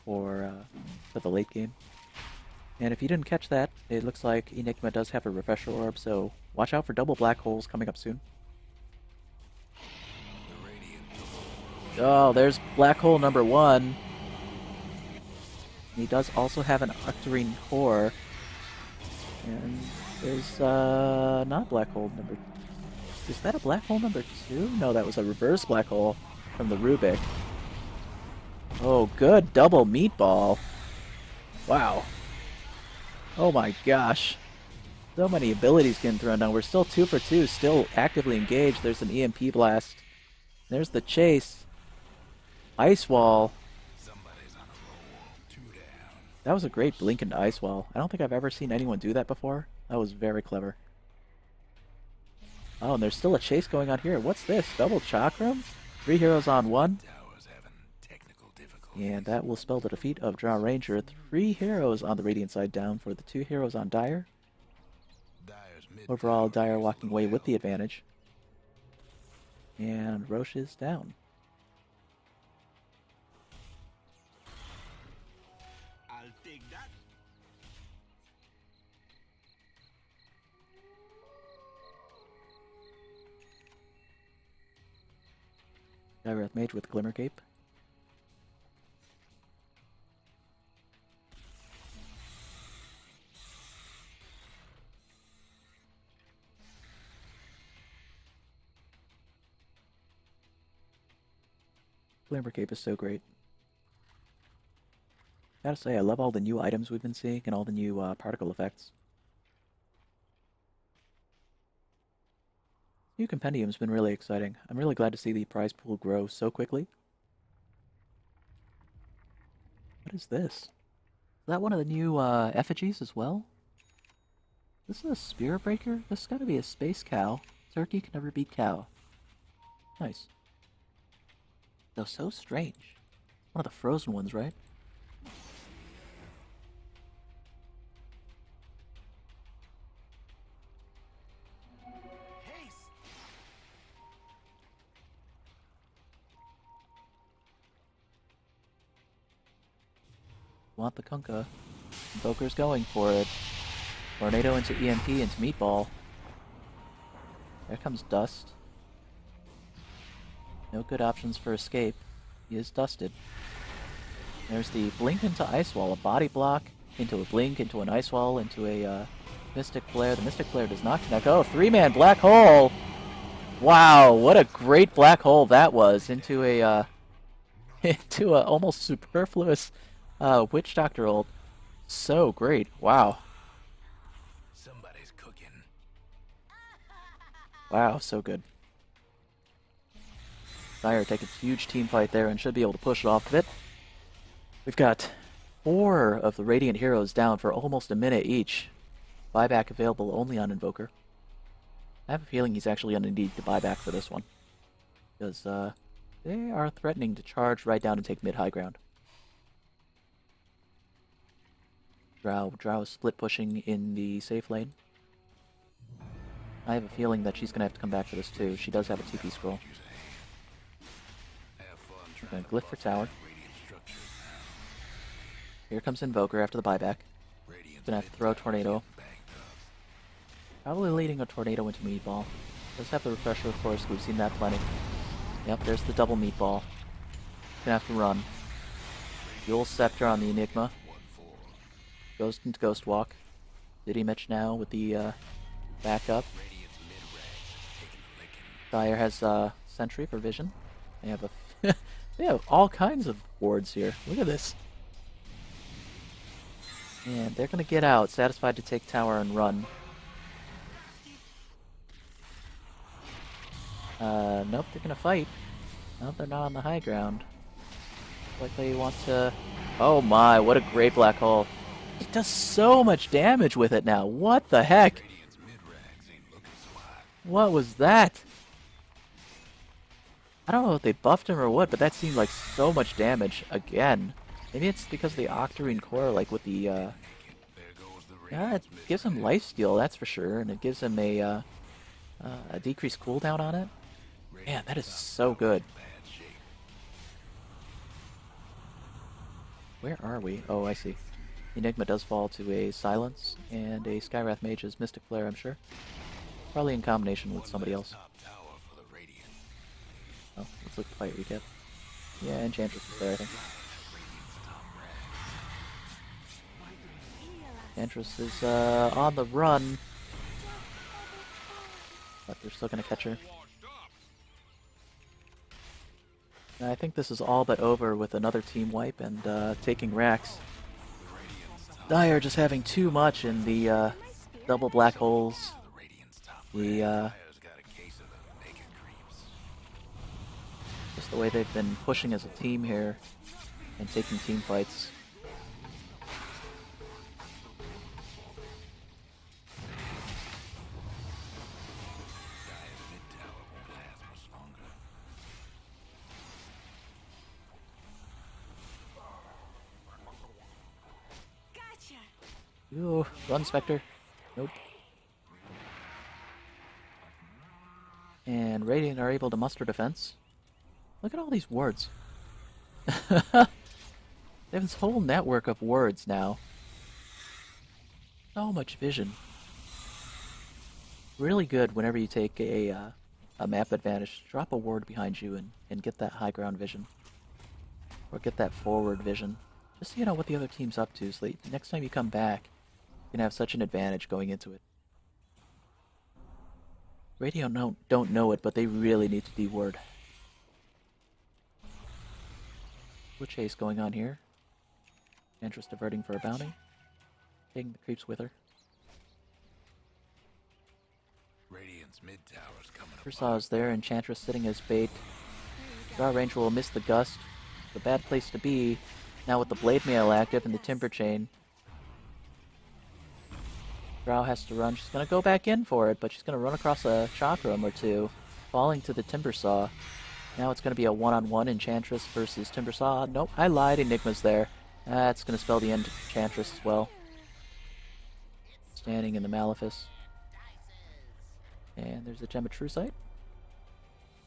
for the late game. And if you didn't catch that, it looks like Enigma does have a Refresher Orb, so watch out for double black holes coming up soon. Oh, there's black hole number 1. He does also have an Octarine Core. And there's not black hole number... Is that a black hole number 2? No, that was a reverse black hole from the Rubik. Oh, good double meatball. Wow. Oh my gosh. So many abilities getting thrown down. We're still 2 for 2, still actively engaged. There's an EMP blast. There's the chase. Ice Wall. That was a great blink into Ice Wall. I don't think I've ever seen anyone do that before. That was very clever. Oh, and there's still a chase going on here. What's this? Double Chakram? 3 heroes on 1. And that will spell the defeat of Drow Ranger. 3 heroes on the Radiant side down for the 2 heroes on Dire. Overall, Dire walking away with the advantage. And Roche is down. I'll take that. Dire Mage with Glimmer Cape. Glimmer Cape is so great. Gotta say, I love all the new items we've been seeing and all the new particle effects. New compendium's been really exciting. I'm really glad to see the prize pool grow so quickly. What is this? Is that one of the new effigies as well? This is a Spirit Breaker? This has got to be a space cow. Turkey can never beat cow. Nice. Though so strange. One of the frozen ones, right? Want the Kunkka. Invoker's going for it. Tornado into EMP into Meatball. There comes Dust. No good options for escape. He is dusted. There's the Blink into Ice Wall. A body block into a Blink, into an Ice Wall, into a Mystic Flare. The Mystic Flare does not connect. Oh, three-man Black Hole! Wow, what a great Black Hole that was. Into a, into a almost superfluous Witch Doctor ult. So great. Wow. Somebody's cooking. Wow, so good. Dire taking a huge team fight there and should be able to push it off a bit. We've got 4 of the Radiant heroes down for almost a minute each. Buyback available only on Invoker. I have a feeling he's actually going to need to buy back for this one. Because they are threatening to charge right down and take mid-high ground. Drow is split pushing in the safe lane. I have a feeling that she's going to have to come back for this too. She does have a TP scroll. Okay, glyph for tower. Here comes Invoker after the buyback. Gonna have to throw a tornado. Probably leading a tornado into Meatball. Does have the refresher, of course. We've seen that plenty. Yep, there's the double Meatball. Gonna have to run. Dual Scepter on the Enigma. Goes into Ghost Walk. Diddy Mitch now with the backup. Dire has Sentry for vision. They have a they have all kinds of wards here. Look at this. And they're gonna get out, satisfied to take tower and run. Nope, they're gonna fight. Nope, they're not on the high ground. Like they want to... Oh my, what a great black hole. It does so much damage with it now. What the heck? What was that? I don't know if they buffed him or what, but that seemed like so much damage again. Maybe it's because of the Octarine Core, like with the, yeah, it gives him lifesteal, that's for sure, and it gives him a decreased cooldown on it. Man, that is so good. Where are we? Oh, I see. Enigma does fall to a Silence, and a Skywrath Mage's Mystic Flare, I'm sure. Probably in combination with somebody else. Oh, let's look at the fight recap. Yeah, Enchantress is there, I think. Enchantress is on the run. But they're still gonna catch her. I think this is all but over with another team wipe and taking racks. Dire just having too much in the double black holes. Just the way they've been pushing as a team here and taking team fights. Ooh, run, Spectre. Nope. And Radiant are able to muster defense. Look at all these wards. They have this whole network of wards now. So much vision. Really good whenever you take a map advantage. Drop a ward behind you and get that high ground vision. Or get that forward vision. Just so you know what the other team's up to, so that next time you come back, you can have such an advantage going into it. Radio don't know it, but they really need to de-ward. little chase going on here. Enchantress diverting for a bounty. Taking the creeps with her. Radiant's mid tower's coming Timbersaw's there, Enchantress sitting as bait. Draw Ranger will miss the gust. It's a bad place to be. Now with the Blade Mail active and the Timber Chain. Drow has to run. She's going to go back in for it, but she's going to run across a Chakram or two, falling to the Timbersaw. Now it's going to be a one-on-one Enchantress versus Timbersaw. Nope, I lied. Enigma's there. That's going to spell the end of Enchantress as well. Standing in the Malefice. And there's the Gem of True Sight.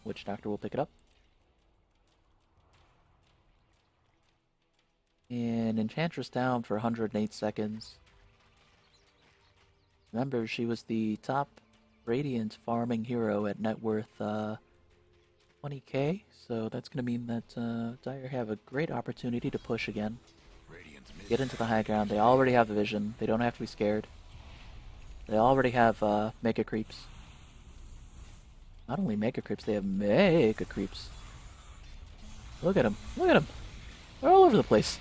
Witch Doctor will pick it up. And Enchantress down for 108 seconds. Remember, she was the top Radiant farming hero at net worth 20k, so that's going to mean that Dire have a great opportunity to push again. Get into the high ground. They already have the vision. They don't have to be scared. They already have Mega Creeps. Not only Mega Creeps, they have Mega Creeps. Look at them. Look at them. They're all over the place.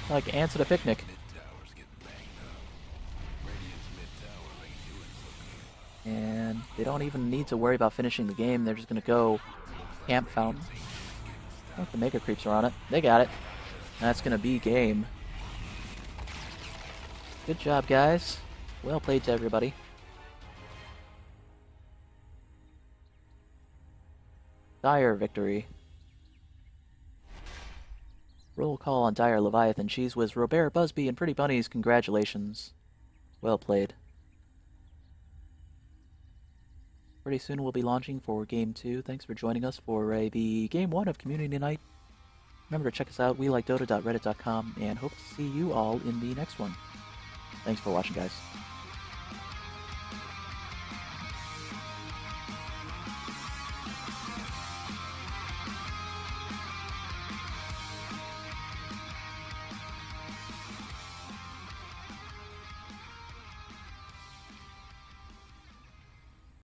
Like ants at a picnic. And they don't even need to worry about finishing the game. They're just going to go Camp Fountain. Oh, the Mega Creeps are on it. They got it. That's going to be game. Good job, guys. Well played to everybody. Dire victory. Roll call on Dire Leviathan. Cheese Whiz, Robert, Busby, and Pretty Bunnies. Congratulations. Well played. Pretty soon we'll be launching for Game 2. Thanks for joining us for the Game 1 of Community Night. Remember to check us out, WeLikeDota.reddit.com, and hope to see you all in the next one. Thanks for watching, guys.